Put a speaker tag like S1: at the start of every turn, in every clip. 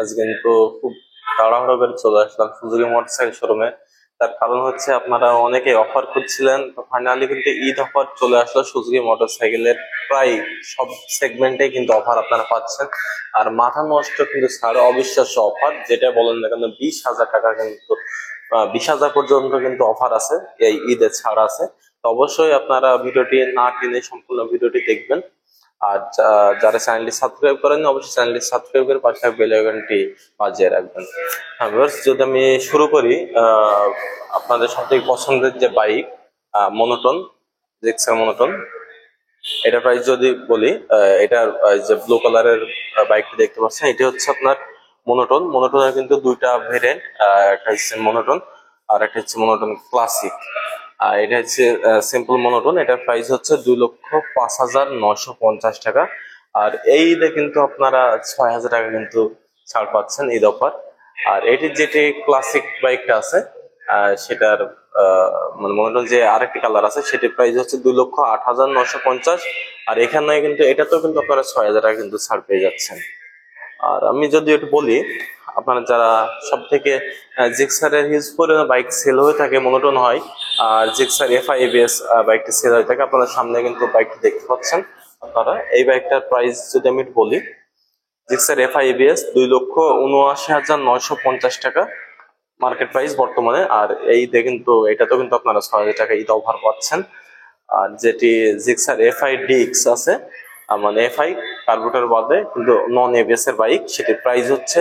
S1: আজকে কিন্তু খুব তাড়াহুড়ো করে চলে আসলাম সুজুকি মোটরসাইকেল শোরুমে। তার কারণ হচ্ছে আপনারা অনেকে অফার খুঁজছিলেন, তো ফাইনালি কিন্তু ঈদ অফার চলে আসলো সুজুকি মোটরসাইকেলের। প্রায় সব সেগমেন্টে কিন্তু অফার আপনারা পাচ্ছেন। আর মাথা নষ্ট কিন্তু ছাড়, অবিশ্বাস্য অফার, যেটা বলেন না কেন 20,000 টাকা কিন্তু 20,000 পর্যন্ত কিন্তু অফার আছে, এই ঈদের ছাড় আছে। তো অবশ্যই আপনারা ভিডিওটি না টেনে সম্পূর্ণ ভিডিওটি দেখবেন। আর যারা চ্যানেলটি সাবস্ক্রাইব করেন অবশ্যই চ্যানেলটি সাবস্ক্রাইব করে পাশে বেল আইকনটি বাজিয়ে রাখবেন। হ্যাঁ ভিউয়ার্স, যদি আমি শুরু করি, আপনাদের সবথেকে পছন্দের যে বাইক মনোটন, জিক্সার মনোটন, এটা প্রাইস যদি বলি, এটার যে ব্লু কালারের বাইকটি দেখতে পাচ্ছেন, এটি হচ্ছে আপনার মনোটন। মনোটনের কিন্তু দুইটা ভেরিয়েন্ট, একটা হচ্ছে মনোটন আর একটা হচ্ছে মনোটন ক্লাসিক। আর এটা হচ্ছে সিম্পল মনোটন, এটার প্রাইস হচ্ছে 2,05,950 টাকা। আর এই ঈদে কিন্তু আপনারা 6,000 টাকা কিন্তু ছাড় পাচ্ছেন ঈদ অফার। আর এটির যেটি ক্লাসিক বাইকটা আছে, সেটার মানে মনোটন যে আরেকটি কালার আছে, সেটির প্রাইস হচ্ছে 2,08,950। আর এখানে কিন্তু এটাতেও কিন্তু আপনারা 6,000 টাকা কিন্তু ছাড় পেয়ে যাচ্ছেন। আর আমি যদি একটু বলি, আপনারা যারা সব থেকে জিক্সারের হিউজ পরিমাণে বাইক সেল হয়ে থাকে, মনোটন হয়, আর জিক্সার এফআই এবিএস বাইকটি সেল হয়ে থাকে, আপনারা সামনে কিন্তু বাইকটি দেখতে পাচ্ছেন। আপনারা এই বাইকটার প্রাইস যদি আমি একটু বলি, জিক্সার এফআই এবিএস 2,79,950 টাকা মার্কেট প্রাইস বর্তমানে। আর এই কিন্তু এটাতেও কিন্তু আপনারা 6,000 টাকা ঈদ অফার পাচ্ছেন। আর যেটি জিক্সার এফআই ডিক্স আছে, মানে এফআই কার্বোরেটর বাদে কিন্তু নন এবিএস এর বাইক, সেটির প্রাইস হচ্ছে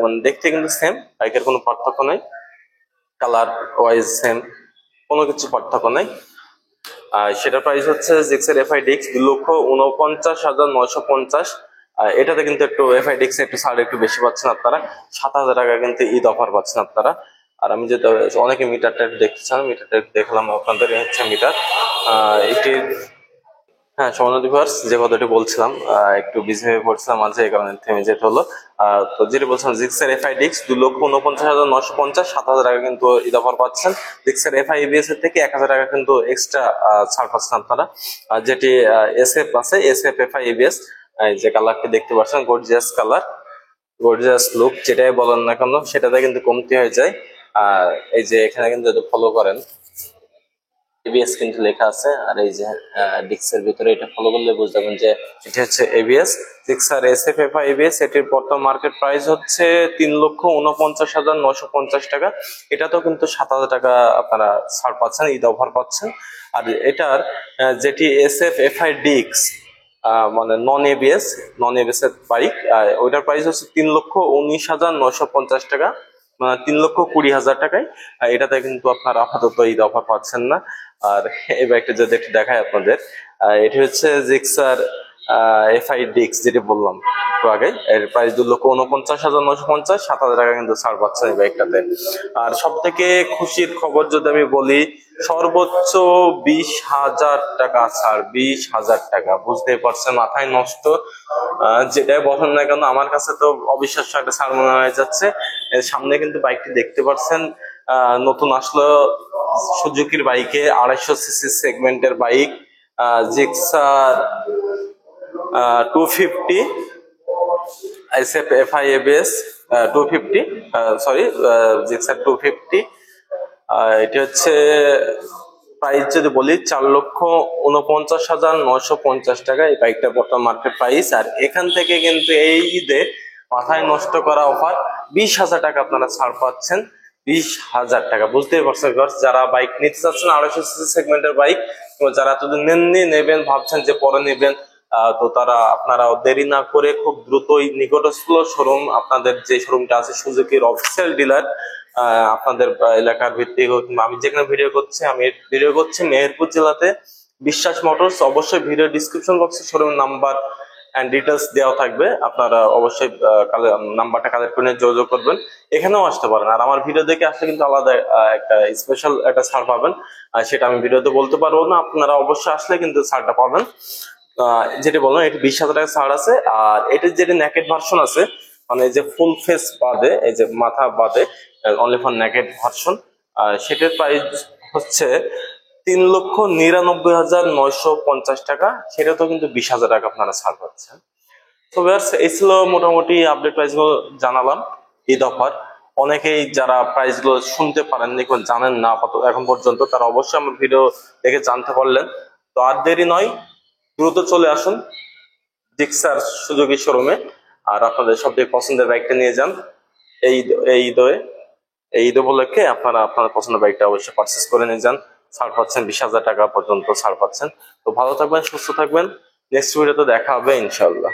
S1: মানে দেখতে কিন্তু সেম, বাইকের কোনো পার্থক্য নাই, কালার ওয়াইজ সেম, কোনো কিছু পার্থক্য নাই। সেটার প্রাইস হচ্ছে জিক্সার এফআই ডিক্স 2,49,950। এটাতে কিন্তু একটু এফআই ডিক্স একটু ছাড় একটু বেশি পাচ্ছেন আপনারা, 7,000 টাকা কিন্তু ঈদ অফার পাচ্ছেন আপনারা। আর আমি যেটা, অনেকে মিটারটা দেখতে চান, মিটারটা দেখলাম আপনাদের, হচ্ছে মিটার এটির। হ্যাঁ সমাধান ভিউয়ার্স, যে কথাটি বলছিলাম, একটু বিজি হয়ে পড়ছিলাম মাঝে, এই কারণে থেমে যেতে হলো। তো যেটা বলছিলাম, জিক্সার এফআই ডিক্স 2,49,950, 7,000 টাকা কিন্তু ঈদ অফার পাচ্ছেন। জিক্সার এফআই এবিএস এর থেকে 1,000 টাকা কিন্তু এক্সট্রা ছাড় পাচ্ছেন আপনারা। আর যেটি এসএফ আছে, এসএফ এফআই এবিএস, যে কালারটি দেখতে পাচ্ছেন, গর্জিয়াস কালার, গর্জিয়াস লুক, যেটাই বলেন না কেন সেটাতে কিন্তু কমতি হয়ে যায়। আর এই যে এখানে কিন্তু যদি ফলো করেন, এবিএস কিন্তু লেখা আছে। আর এই যে ডিক্সের ভিতরে এটা ফলো করলে বুঝতে পারবেন যে এটা হচ্ছে এবিএস, জিক্সার এসএফএফআই এবিএস। এটির বর্তমান মার্কেট প্রাইস হচ্ছে 3,49,950 টাকা। এটাতেও কিন্তু 7,000 টাকা আপনারা ছাড় পাচ্ছেন, ঈদ অফার পাচ্ছেন। আর এটার যেটি এসএফএফআই ডিক্স, মানে নন এবিএস এর বাইক, ওইটার প্রাইস হচ্ছে 3,19,950 টাকা, 3,20,000 টাকায়। এটাতে কিন্তু আপনার আপাতত ঈদ অফার পাচ্ছেন না। আর এই বাইকটা যদি একটু দেখায় আপনাদের, এটি হচ্ছে জিক্সার এফআই ডিক্স, যেটি বললাম একটু আগে, এর প্রাইস 2,49,950, 7,000 টাকা কিন্তু ছাড় পাচ্ছেন এই বাইকটাতে। আর সব থেকে খুশির খবর যদি আমি বলি, সর্বোচ্চ 20,000 টাকা ছাড়, 20,000 টাকা, বুঝতেই পারছেন, মাথায় নষ্ট। যেটাই বলেন না কেন, আমার কাছে তো অবিশ্বাস্য একটা ছাড় মনে হয়ে যাচ্ছে। এর সামনে কিন্তু বাইকটি দেখতে পাচ্ছেন, নতুন আসলো সুজুকির বাইকে, 250 সিসি সেগমেন্টের বাইক, জিক্সার 250 আইসেপ এফআই এবিএস 250, সরি, জিক্সার 250। এটি হচ্ছে প্রাইস যদি বলি 4,49,950 টাকা এই বাইকটা বর্তমান মার্কেট প্রাইস। আর এখান থেকে কিন্তু এই ঈদে মাথায় নষ্ট করা অফার, 20,000 টাকা আপনারা ছাড় পাচ্ছেন। 20,000 টাকা, বুঝতেই পারছেন যারা বাইক নিতে চাচ্ছেন 250 সেগমেন্টের বাইক, যারা এতদিন নেননি, নেবেন ভাবছেন যে পরে নেবেন, তো তারা আপনারা দেরি না করে খুব দ্রুতই নিকটস্থ শোরুম, আপনাদের যে শোরুমটা আছে সুজুকির অফিসিয়াল ডিলার, আপনাদের এলাকার ভিত্তিক হোক, আমি যেখানে ভিডিও করছি মেহেরপুর জেলাতে বিশ্বাস মোটরস। অবশ্যই ভিডিও ডিসক্রিপশন বক্সে শোরুম নাম্বার এন্ড ডিটেলস দেওয়া থাকবে, আপনারা অবশ্যই নাম্বারটা কালেক্ট করে যোগাযোগ করবেন, এখানেও আসতে পারেন। আর আমার ভিডিও দেখে আসলে কিন্তু আলাদা একটা স্পেশাল একটা ছাড় পাবেন, সেটা আমি ভিডিওতে বলতে পারবো না, আপনারা অবশ্যই আসলে কিন্তু ছাড়টা পাবেন। যেটি বললাম, এটি 20,000 টাকা ছাড় আছে। আর এটির যেটি নেকেড ভার্সন আছে, মানে যে ফুল ফেস বাদে, এই যে মাথা বাদে, অনলি ফর নেকেড ভার্সন, সেটার প্রাইস হচ্ছে 3,99,950 টাকা। সেটা তো কিন্তু 20,000 টাকা আপনারা ছাড় পাচ্ছেন। তো ভিউয়ার্স, এই ছিল মোটামুটি আপডেট প্রাইস গুলো জানালাম ঈদ অফার। অনেকেই যারা প্রাইস গুলো শুনতে পারেননি, জানেন না আপাতত এখন পর্যন্ত, তারা অবশ্যই আমার ভিডিও দেখে জানতে পারলেন। তো আর দেরি নয়, দ্রুত চলে আসুন জিক্সার সুজুকি শোরুমে, আর আপনাদের সবথেকে পছন্দের বাইকটা নিয়ে যান। এই এই ঈদে এই ঈদ উপলক্ষে আপনারা আপনার পছন্দের বাইকটা অবশ্যই পারচেস করে নিয়ে যান। ছাড় পাচ্ছেন, 20,000 টাকা পর্যন্ত ছাড় পাচ্ছেন। তো ভালো থাকবেন, সুস্থ থাকবেন। নেক্সট ভিডিওতে দেখা হবে ইনশাল্লাহ।